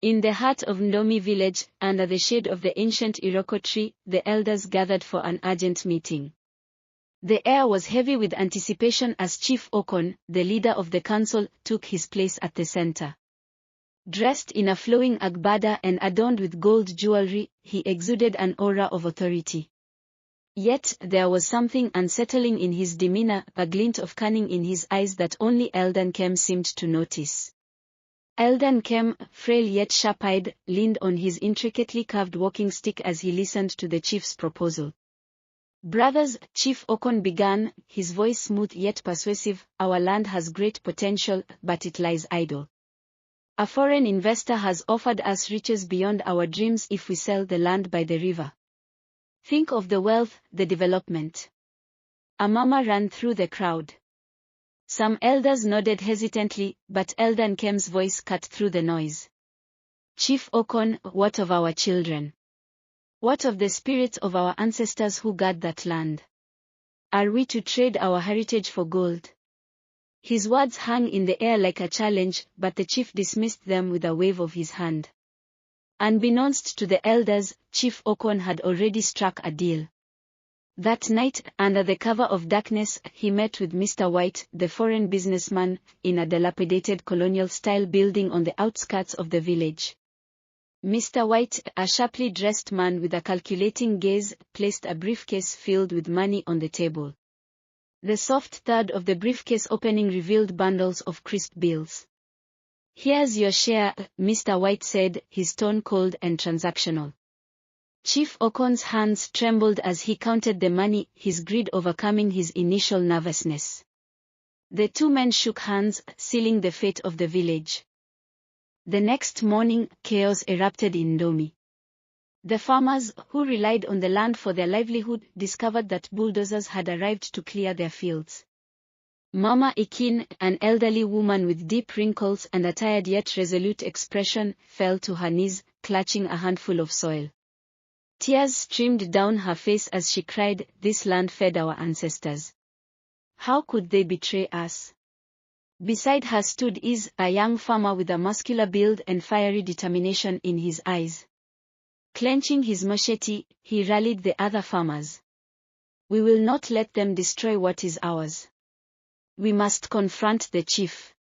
In the heart of Ndomi village, under the shade of the ancient Iroko tree, the elders gathered for an urgent meeting. The air was heavy with anticipation as Chief Okon, the leader of the council, took his place at the center. Dressed in a flowing agbada and adorned with gold jewelry, he exuded an aura of authority. Yet, there was something unsettling in his demeanor, a glint of cunning in his eyes that only Elder Nkem seemed to notice. Elder Nkem, frail yet sharp-eyed, leaned on his intricately carved walking stick as he listened to the chief's proposal. "Brothers," Chief Okon began, his voice smooth yet persuasive, "our land has great potential, but it lies idle. A foreign investor has offered us riches beyond our dreams if we sell the land by the river. Think of the wealth, the development." A murmur ran through the crowd. Some elders nodded hesitantly, but Elder Nkem's voice cut through the noise. "Chief Okon, what of our children? What of the spirits of our ancestors who guard that land? Are we to trade our heritage for gold?" His words hung in the air like a challenge, but the chief dismissed them with a wave of his hand. Unbeknownst to the elders, Chief Okon had already struck a deal. That night, under the cover of darkness, he met with Mr. White, the foreign businessman, in a dilapidated colonial-style building on the outskirts of the village. Mr. White, a sharply dressed man with a calculating gaze, placed a briefcase filled with money on the table. The soft thud of the briefcase opening revealed bundles of crisp bills. "Here's your share," Mr. White said, his tone cold and transactional. Chief Okon's hands trembled as he counted the money, his greed overcoming his initial nervousness. The two men shook hands, sealing the fate of the village. The next morning, chaos erupted in Ndomi. The farmers, who relied on the land for their livelihood, discovered that bulldozers had arrived to clear their fields. Mama Ikin, an elderly woman with deep wrinkles and a tired yet resolute expression, fell to her knees, clutching a handful of soil. Tears streamed down her face as she cried, "This land fed our ancestors. How could they betray us?" Beside her stood Iz, a young farmer with a muscular build and fiery determination in his eyes. Clenching his machete, he rallied the other farmers. "We will not let them destroy what is ours. We must confront the chief."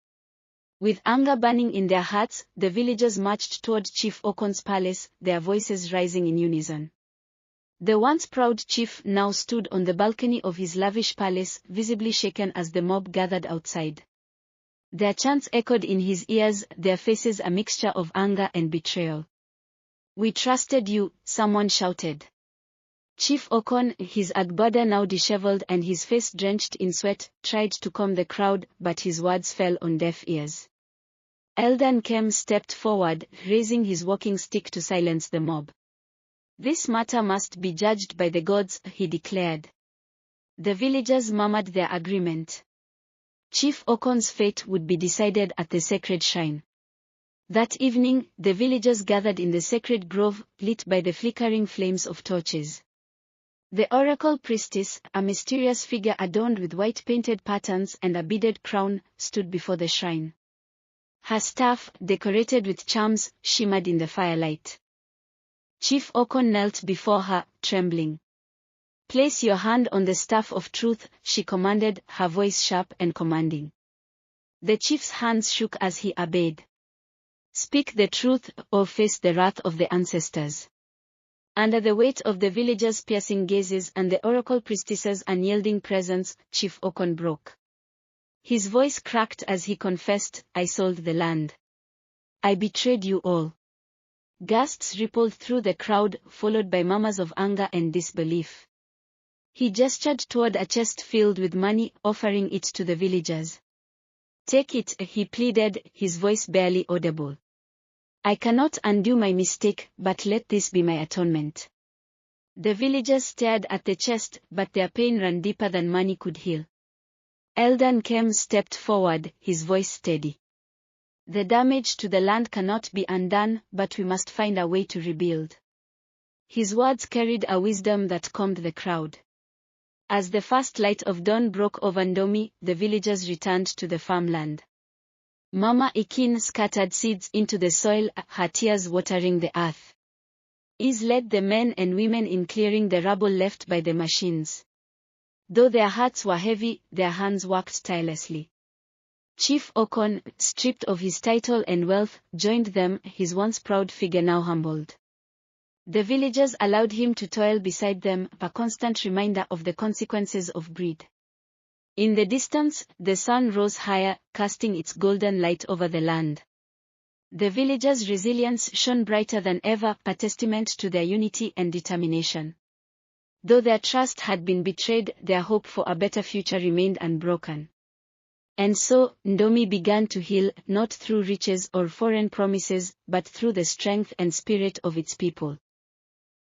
With anger burning in their hearts, the villagers marched toward Chief Okon's palace, their voices rising in unison. The once proud chief now stood on the balcony of his lavish palace, visibly shaken as the mob gathered outside. Their chants echoed in his ears, their faces a mixture of anger and betrayal. "We trusted you," someone shouted. Chief Okon, his agbada now disheveled and his face drenched in sweat, tried to calm the crowd, but his words fell on deaf ears. Elder Nkem stepped forward, raising his walking stick to silence the mob. "This matter must be judged by the gods," he declared. The villagers murmured their agreement. Chief Okon's fate would be decided at the sacred shrine. That evening, the villagers gathered in the sacred grove, lit by the flickering flames of torches. The oracle priestess, a mysterious figure adorned with white-painted patterns and a beaded crown, stood before the shrine. Her staff, decorated with charms, shimmered in the firelight. Chief Okon knelt before her, trembling. "Place your hand on the staff of truth," she commanded, her voice sharp and commanding. The chief's hands shook as he obeyed. "Speak the truth, or face the wrath of the ancestors." Under the weight of the villagers' piercing gazes and the oracle priestess's unyielding presence, Chief Okon broke. His voice cracked as he confessed, "I sold the land. I betrayed you all." Gasps rippled through the crowd, followed by murmurs of anger and disbelief. He gestured toward a chest filled with money, offering it to the villagers. "Take it," he pleaded, his voice barely audible. "I cannot undo my mistake, but let this be my atonement." The villagers stared at the chest, but their pain ran deeper than money could heal. Elder Nkem stepped forward, his voice steady. "The damage to the land cannot be undone, but we must find a way to rebuild." His words carried a wisdom that calmed the crowd. As the first light of dawn broke over Ndomi, the villagers returned to the farmland. Mama Ikin scattered seeds into the soil, her tears watering the earth. Is led the men and women in clearing the rubble left by the machines. Though their hearts were heavy, their hands worked tirelessly. Chief Okon, stripped of his title and wealth, joined them, his once proud figure now humbled. The villagers allowed him to toil beside them, a constant reminder of the consequences of greed. In the distance, the sun rose higher, casting its golden light over the land. The villagers' resilience shone brighter than ever, a testament to their unity and determination. Though their trust had been betrayed, their hope for a better future remained unbroken. And so, Ndomi began to heal, not through riches or foreign promises, but through the strength and spirit of its people.